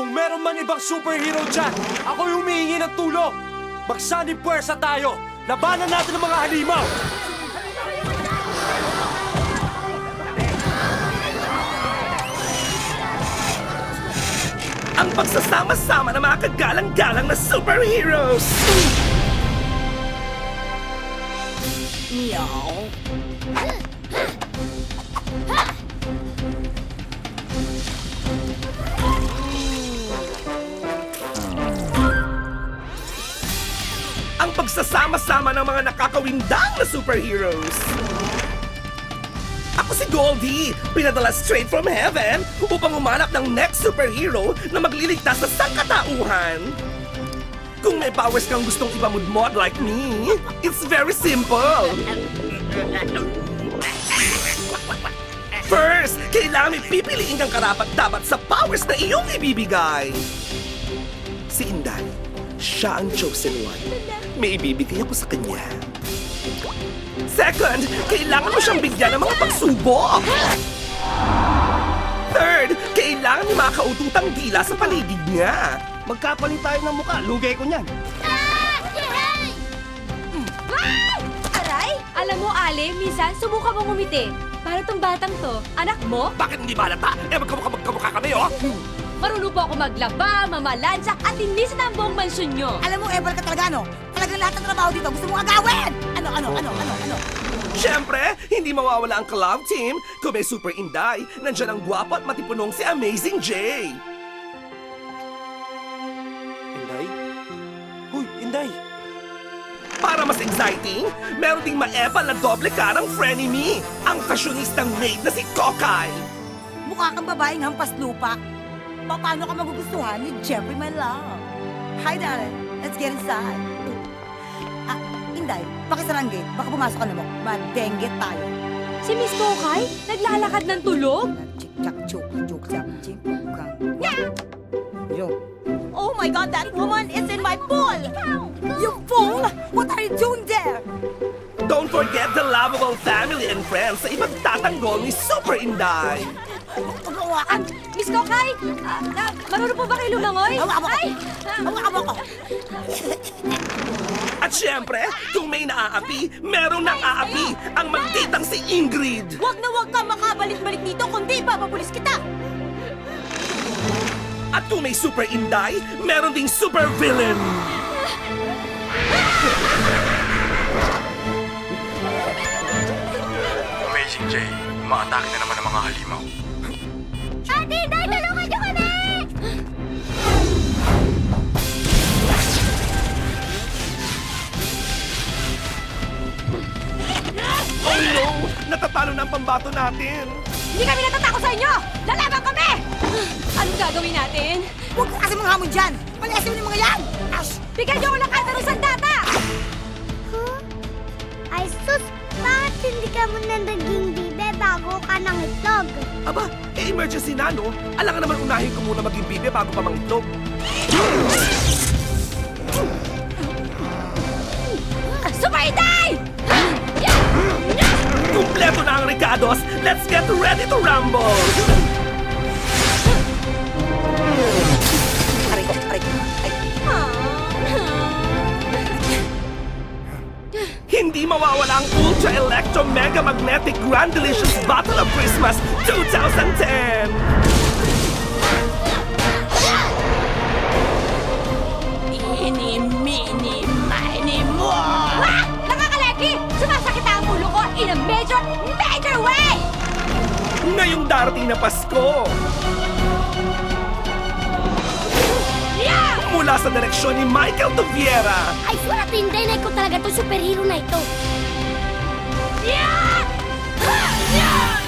Kung meron man ibang superhero dyan, ako'y humihingi ng tulong. Magsanib puwersa tayo. Labanan natin ang mga halimaw. Ang pagsasama-sama ng mga kagalang-galang na superheroes! Meow. Ang pagsasama-sama ng mga nakakawindang na superheroes! Ako si Goldie, pinadala straight from heaven upang umanap ng next superhero na magliligtas sa sangkatauhan. Kung may powers kang gustong ipamudmod like me, it's very simple. First, kailangan may pipiliin kang karapat-dapat sa powers na iyong ibibigay. Si Inday, siya ang chosen one. May ibibigay ako sa kanya. Second, kailangan mo siyang bigyan ng mga pagsubok. Third, kailangan may mga kaututang dila sa paligid niya. Magkapalit tayo ng muka. Lugay ko niyan. Aray! Alam mo, Ale, minsan subukan mong umiti. Para tong batang to, anak mo, Bakit hindi ba halata? Magkamukha kami, oh! marunong po ako maglaba, mamalansak, at linisin ang buong mansyon nyo. Alam mo, Ebal ka talaga, no? Talagang lahat ng trabaho dito gusto mong agawin! Ano? Siyempre, hindi mawawala ang Club Team. Kung may Super Inday, nandiyan ang gwapo at matipunong si Amazing Jay. Inday? Uy, Inday! Para mas exciting, meron ding maepal na doble karang frenemy, ang fashionistang maid na si Kokay. Mukha kang babaeng hampas lupa. Paano ka magugustuhan ni Jeffrey, my love? Hi, darling. Let's get inside. Inday, pakisara ang gate. Baka pumasok ka na mo. Madengue tayo. Si Miss Kokay, naglalakad ng tulog? Oh my God, that woman is in my pool! You fool! What are you doing there? Don't forget the lovable family and friends sa ipagtatanggol ni Super Inday. Miss Kokay, marunong po ba kayo lumangoy? Hawakan mo ko. Ay! Hawakan mo ko. At syempre, kung may naaapi, meron nang aapi ang magtitang si Ingrid. Huwag na huwag ka makabalik-balik dito kundi ipapapulis kita! At kung may Super Inday, meron ding Super Villain. Amazing Jay, umaatake na naman ang mga halimaw. Ate, Day, tulungan niyo kami! Oh no! Natatalo na ang pambato natin. Hindi kami natatakot sa inyo! Lalaban kami! Anong gagawin natin? Huwag ka kasi mga hamon dyan! Palayasin mo ng mga yan! Ash! Bigyan niyo ako ng kahit anong sandata! Ay sus, bakit hindi ka muna naging bibe bago ka ng itlog? Aba, emergency na, no? Alangan naman unahin ko muna maging bibe bago pa mangitlog. Super Inday! Kumpleto na ang Ricardos! Let's get ready to rumble! Aray ko. Ay. Hindi mawawala ang Ultra Electro Mega Magnetic Grand Delicious Battle of Christmas 2010! Nakakalaki! Sumasakit ang ulo ko in a major way! Ngayong darating na Pasko, Yeah! mula sa direksyon ni Michael Tuviera, Ay surat hindi na ikaw talaga itong superhero na ito. Yeah! Yeah!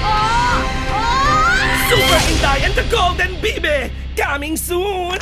Oh! Oh! Super Inday and the Golden Bibe, coming soon!